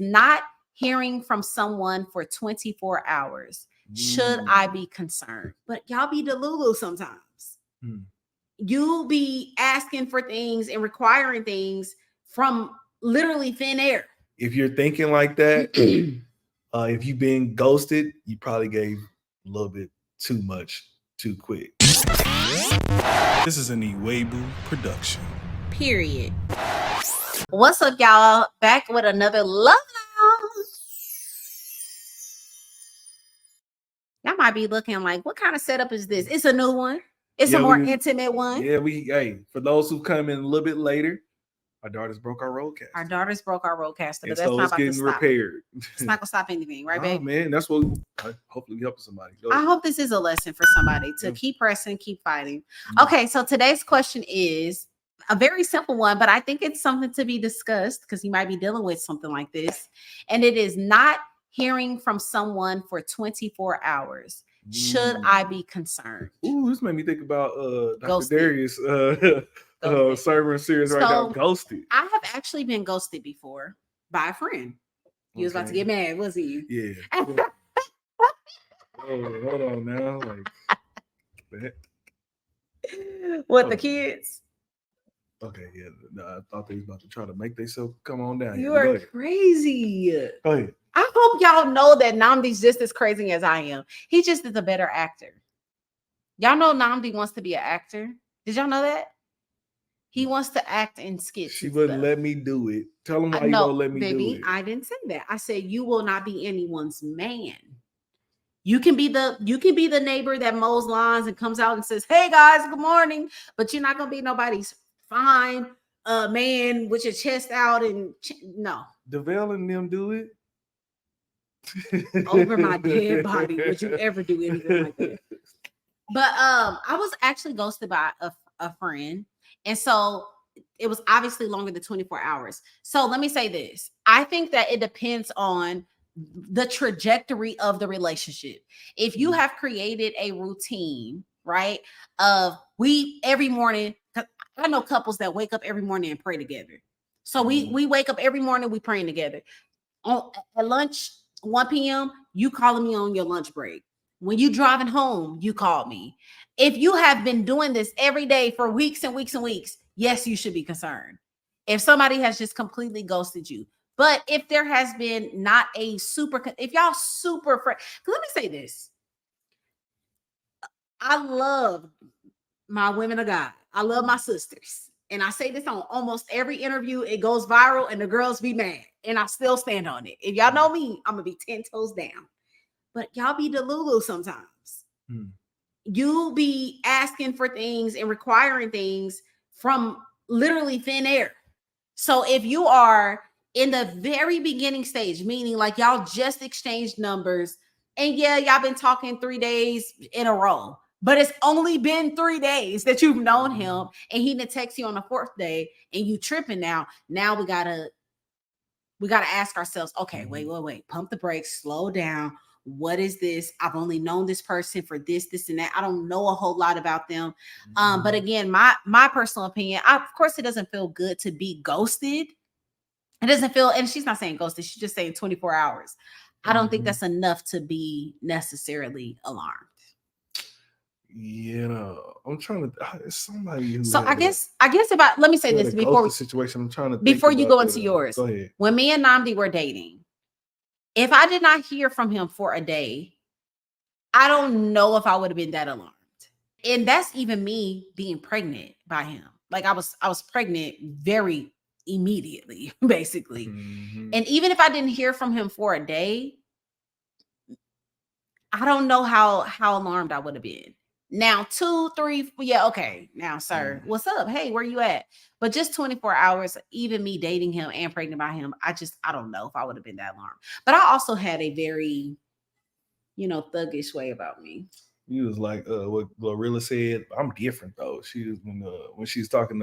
Not hearing from someone for 24 hours. Should I be concerned? But y'all be delulu sometimes. You be asking for things and requiring things from literally thin air. If you're thinking like that, if you've been ghosted, you probably gave a little bit too much too quick. This is an Iwegbu production. Period. What's up, y'all? Back with another Love Lounge. Y'all might be looking like, what kind of setup is this? It's a new one. It's a more intimate one. Yeah, for those who come in a little bit later, our daughters broke our roadcaster. But that's so not about getting to stop. Repaired. It's not gonna stop anything, right, babe? Man, that's what hopefully we help somebody. I hope this is a lesson for somebody to keep pressing, keep fighting. Okay, so today's question is a very simple one, but I think it's something to be discussed because you might be dealing with something like this. And it is not hearing from someone for 24 hours. Should I be concerned? Ooh, this made me think about Dr. Darius server series right now, Ghosted. I have actually been ghosted before by a friend. He was about to get mad, was he? Yeah. Hold on now. Like what, the kids? Okay, yeah. No, I thought they was about to try to make themselves come on down. You are crazy. Go ahead. I hope y'all know that Namdi's just as crazy as I am. He just is a better actor. Y'all know Namdi wants to be an actor. Did y'all know that? He wants to act in skits. She wouldn't let me do it. Tell him why you don't let me do it. I didn't say that. I said you will not be anyone's man. You can be the neighbor that mows lawns and comes out and says, "Hey guys, good morning," but you're not gonna be nobody's fine man with your chest out and no. DeVale and them do it. Over my dead body, would you ever do anything like that? But I was actually ghosted by a friend, and so it was obviously longer than 24 hours. So let me say this: I think that it depends on the trajectory of the relationship. If you have created a routine, right, of every morning, I know couples that wake up every morning and pray together. So we wake up every morning, we praying together. At lunch, 1 p.m., you calling me on your lunch break. When you driving home, you call me. If you have been doing this every day for weeks and weeks and weeks, yes, you should be concerned. If somebody has just completely ghosted you. But if there has been not a if y'all super, let me say this. I love my women of God. I love my sisters. And I say this on almost every interview. It goes viral and the girls be mad. And I still stand on it. If y'all know me, I'm going to be 10 toes down. But y'all be delulu sometimes. You be asking for things and requiring things from literally thin air. So if you are in the very beginning stage, meaning like y'all just exchanged numbers, and yeah, y'all been talking 3 days in a row, but it's only been 3 days that you've known him, and he didn't text you on the 4th day, and you tripping now. Now we gotta ask ourselves, okay, wait, pump the brakes, slow down. What is this? I've only known this person for this, and that. I don't know a whole lot about them. But again, my personal opinion, of course, it doesn't feel good to be ghosted. It doesn't feel, and she's not saying ghosted, she's just saying 24 hours. I don't think that's enough to be necessarily alarmed. Yeah, I'm trying to. Somebody who. So I guess if let me say this before the situation. I'm trying to before you go into yours. Go ahead. When me and Namdi were dating, if I did not hear from him for a day, I don't know if I would have been that alarmed. And that's even me being pregnant by him. Like I was pregnant very immediately, basically. And even if I didn't hear from him for a day, I don't know how alarmed I would have been. Now 2, 3, yeah, okay. Now, sir, what's up? Hey, where you at? But just 24 hours, even me dating him and pregnant by him, I don't know if I would have been that alarmed. But I also had a very, thuggish way about me. You was like what Glorilla said. I'm different though. She was when she's talking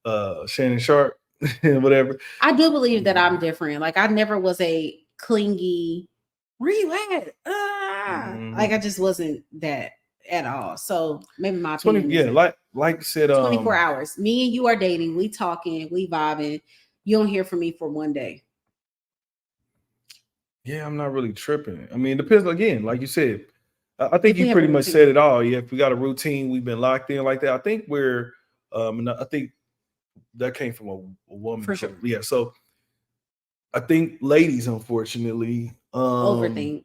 to Shannon Sharp and whatever. I do believe that I'm different. Like I never was a clingy, where you at? Like I just wasn't that at all. So maybe my opinion. Yeah, like said 24 hours. Me and you are dating, we talking, we vibing. You don't hear from me for 1 day. Yeah, I'm not really tripping. I mean, it depends again, like you said. I think If we you have a pretty much routine. said it all. Yeah, if we got a routine, we've been locked in like that. I think we're and I think that came from a woman. For sure. Yeah. So I think ladies, unfortunately, Overthink.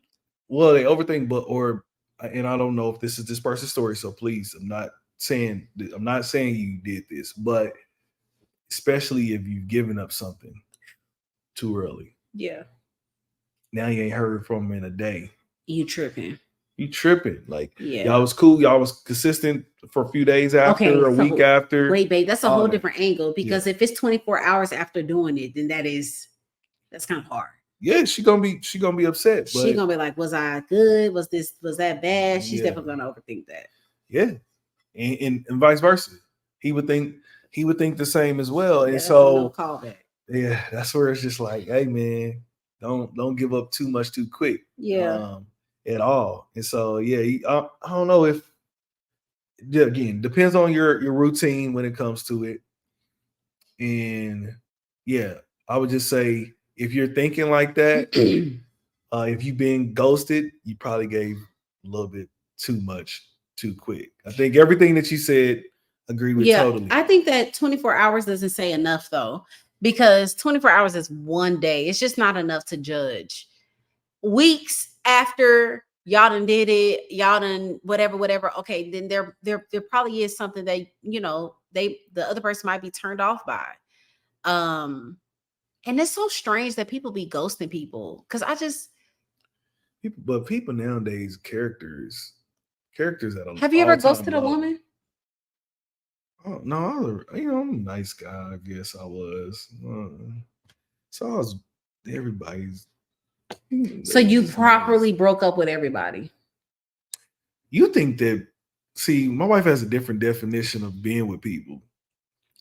well, they overthink, and I don't know if this is this person's story, so please, I'm not saying you did this, but especially if you've given up something too early. Yeah. Now you ain't heard from them in a day. You tripping. You tripping. Like Yeah. y'all was cool, y'all was consistent for a few days after, a week after. Wait, babe, that's a all whole that. different angle because if it's 24 hours after doing it, then that's kind of hard. Yeah, she gonna be upset. But She gonna be like, was I good? Was that bad? She's definitely gonna overthink that. Yeah. And vice versa. He would think the same as well. Yeah, and so call back. Yeah, that's where it's just like, hey man, don't give up too much too quick. Yeah. At all. And so I don't know if again, depends on your routine when it comes to it. And yeah, I would just say if you're thinking like that, if you've been ghosted, you probably gave a little bit too much too quick. I think everything that you said, agree with totally. I think that 24 hours doesn't say enough though, because 24 hours is one day. It's just not enough to judge. Weeks after y'all done did it, y'all done whatever. Okay, then there probably is something that the other person might be turned off by. And it's so strange that people be ghosting people because people nowadays characters that have you ever ghosted a woman? Oh no, I'm a nice guy. I guess I was. So I was everybody's. So you properly broke up with everybody. You think that? See, my wife has a different definition of being with people.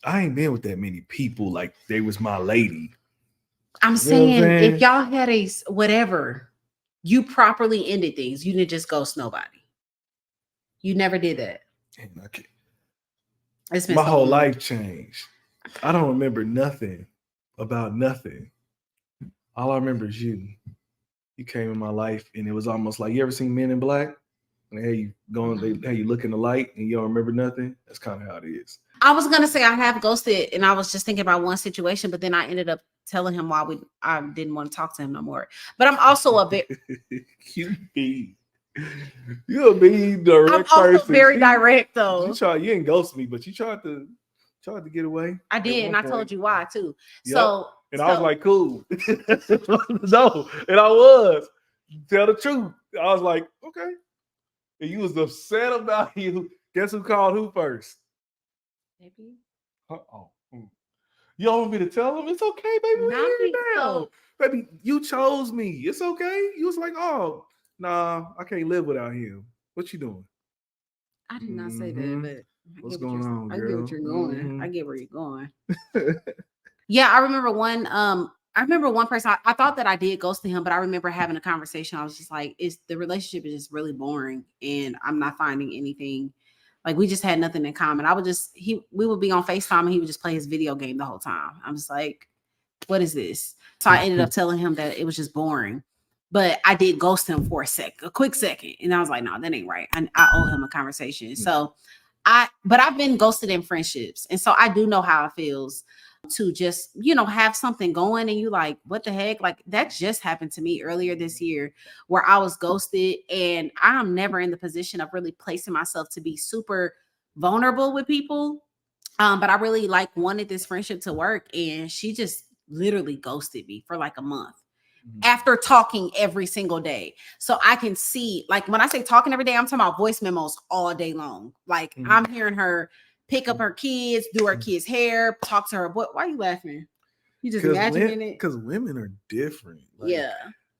I ain't been with that many people like they was my lady. I'm saying if y'all had a whatever, you properly ended things. You didn't just ghost nobody. You never did that. My whole life changed. I don't remember nothing about nothing. All I remember is you. You came in my life, and it was almost like, you ever seen Men in Black? And you look in the light, and you don't remember nothing. That's kind of how it is. I was gonna say I have ghosted, and I was just thinking about one situation, but then I ended up telling him I didn't want to talk to him no more. But I'm also a bit You're a mean direct person. I'm also very direct though. You didn't ghost me, but you tried to get away. I did, and I told you why too. Yep. I was like, cool. No, and I was. Tell the truth. I was like, okay. And you was upset about you. Guess who called who first? Baby. You don't want me to tell him? It's okay, baby. We're here now. Baby, you chose me. It's okay. You was like, oh, nah, I can't live without him. What you doing? I did not say that, but what's going on, girl? I get what you're going. I get where you're going. Yeah, I remember one person. I thought that I did ghost him, but I remember having a conversation. I was just like, the relationship is just really boring, and I'm not finding anything. Like, we just had nothing in common. We would be on FaceTime and he would just play his video game the whole time. I'm just like, what is this? So I ended up telling him that it was just boring. But I did ghost him for a quick second. And I was like, no, that ain't right. I owe him a conversation. So but I've been ghosted in friendships. And so I do know how it feels to just, have something going and you like, what the heck? Like, that just happened to me earlier this year where I was ghosted, and I'm never in the position of really placing myself to be super vulnerable with people. But I really wanted this friendship to work, and she just literally ghosted me for like a month after talking every single day. So I can see, like, when I say talking every day, I'm talking about voice memos all day long. Like, I'm hearing her pick up her kids, do her kids' hair, talk to her. Why are you laughing? You just imagining it? Because women are different. Like, yeah.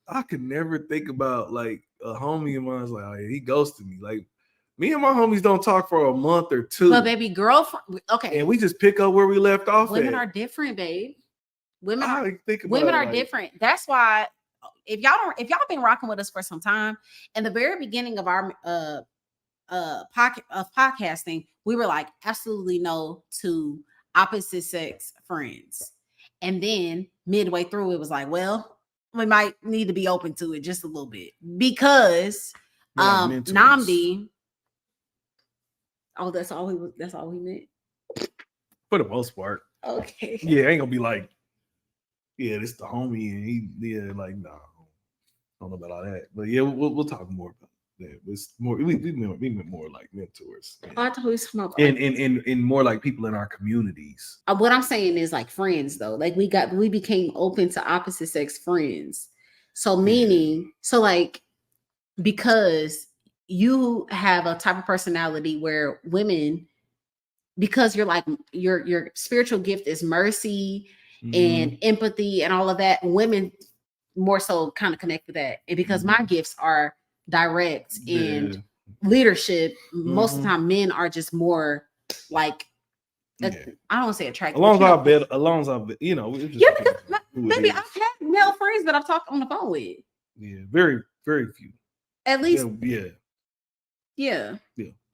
I could never think about like a homie of mine's like, oh, yeah, he ghosted me. Like, me and my homies don't talk for a month or two. But baby, girlfriend, okay. And we just pick up where we left off. Women are different, babe. Women are different. That's why if y'all been rocking with us for some time, in the very beginning of our podcasting, we were like, absolutely no to opposite sex friends. And then midway through, it was like, well, we might need to be open to it just a little bit because Like mentors. Namdi. Oh, that's all he meant. For the most part. Okay. Yeah, ain't gonna be like, yeah, this the homie, and like, no, I don't know about all that. But yeah, we'll talk more about that. It's more we meant more like mentors. I thought we was talking about and more like people in our communities. What I'm saying is like friends though. Like we became open to opposite sex friends. So meaning, so like because you have a type of personality where women, because you're like your spiritual gift is mercy and empathy and all of that, women more so kind of connect with that. And because my gifts are direct and leadership, most of the time men are just more like I don't want to say attractive. Along as I've you know, maybe I've had male friends that I've talked on the phone with. Yeah, very, very few. At least yeah.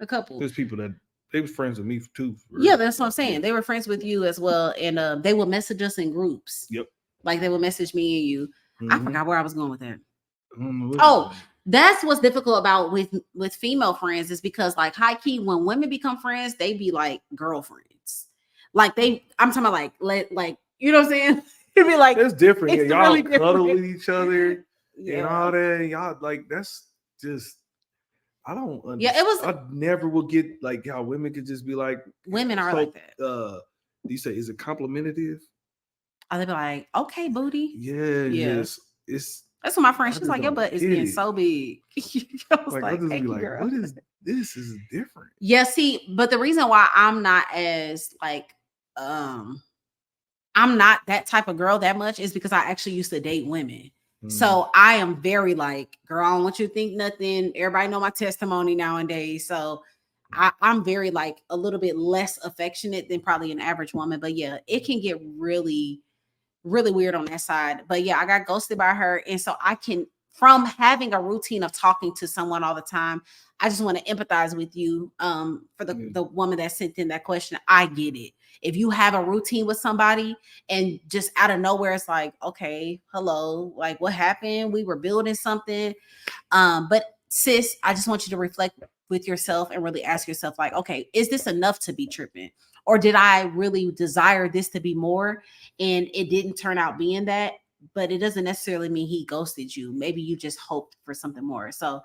A couple. There's people that they was friends with me too. Yeah, that's what I'm saying. They were friends with you as well. And they would message us in groups. Yep. Like they would message me and you. I forgot where I was going with that. Oh, that's what's difficult about with female friends is because like high key, when women become friends, they be like girlfriends. Like I'm talking about like you know what I'm saying? It'd be like it's different. It's y'all really cuddle different. with each other Yeah. and all that. Y'all like that's just I don't understand. Yeah, it was. I never will get like how women could just be like Women are like that. You say is it complimentative? They be like, okay, booty. Yeah. Yes. It's that's what my friend. She's just like, your don't butt is get getting it. so big. I was I'll like, just thank be you, like, girl. what is this? Is different. Yeah, see, but the reason why I'm not as like I'm not that type of girl that much is because I actually used to date women. So I am very like, girl, I don't want you to think nothing. Everybody know my testimony nowadays. So I'm very like a little bit less affectionate than probably an average woman. But yeah, it can get really, really weird on that side. But yeah, I got ghosted by her. And so I can, from having a routine of talking to someone all the time, I just want to empathize with you for the woman that sent in that question. I get it. If you have a routine with somebody and just out of nowhere, it's like, okay, hello, like what happened? We were building something. But sis, I just want you to reflect with yourself and really ask yourself like, okay, is this enough to be tripping? Or did I really desire this to be more and it didn't turn out being that? But it doesn't necessarily mean he ghosted you. Maybe you just hoped for something more. So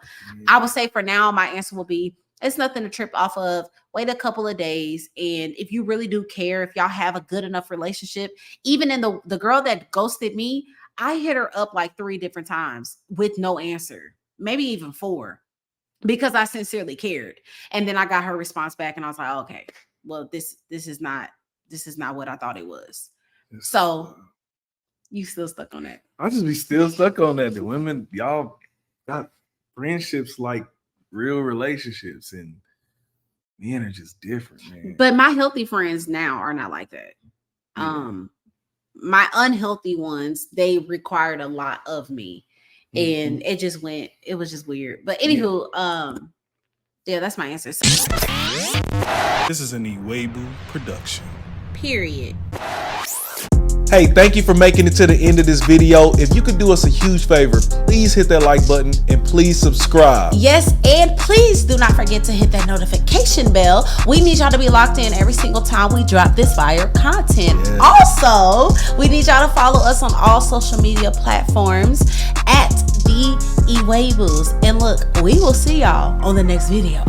I would say for now, my answer will be, it's nothing to trip off of. Wait a couple of days. And if you really do care, if y'all have a good enough relationship, even in the girl that ghosted me, I hit her up like 3 different times with no answer, maybe even 4, because I sincerely cared. And then I got her response back and I was like, okay, well, this is not what I thought it was. So you still stuck on that? I just be still stuck on that. The women, y'all got friendships like real relationships, and men are just different, man. But my healthy friends now are not like that. My unhealthy ones, they required a lot of me, and it was just weird. But anywho, yeah, that's my answer. This is an Iwegbu production. Period. Hey, thank you for making it to the end of this video. If you could do us a huge favor, please hit that like button and please subscribe. Yes, and please do not forget to hit that notification bell. We need y'all to be locked in every single time we drop this fire content. Yes. Also, we need y'all to follow us on all social media platforms at the IWEGBU'S. And look, we will see y'all on the next video.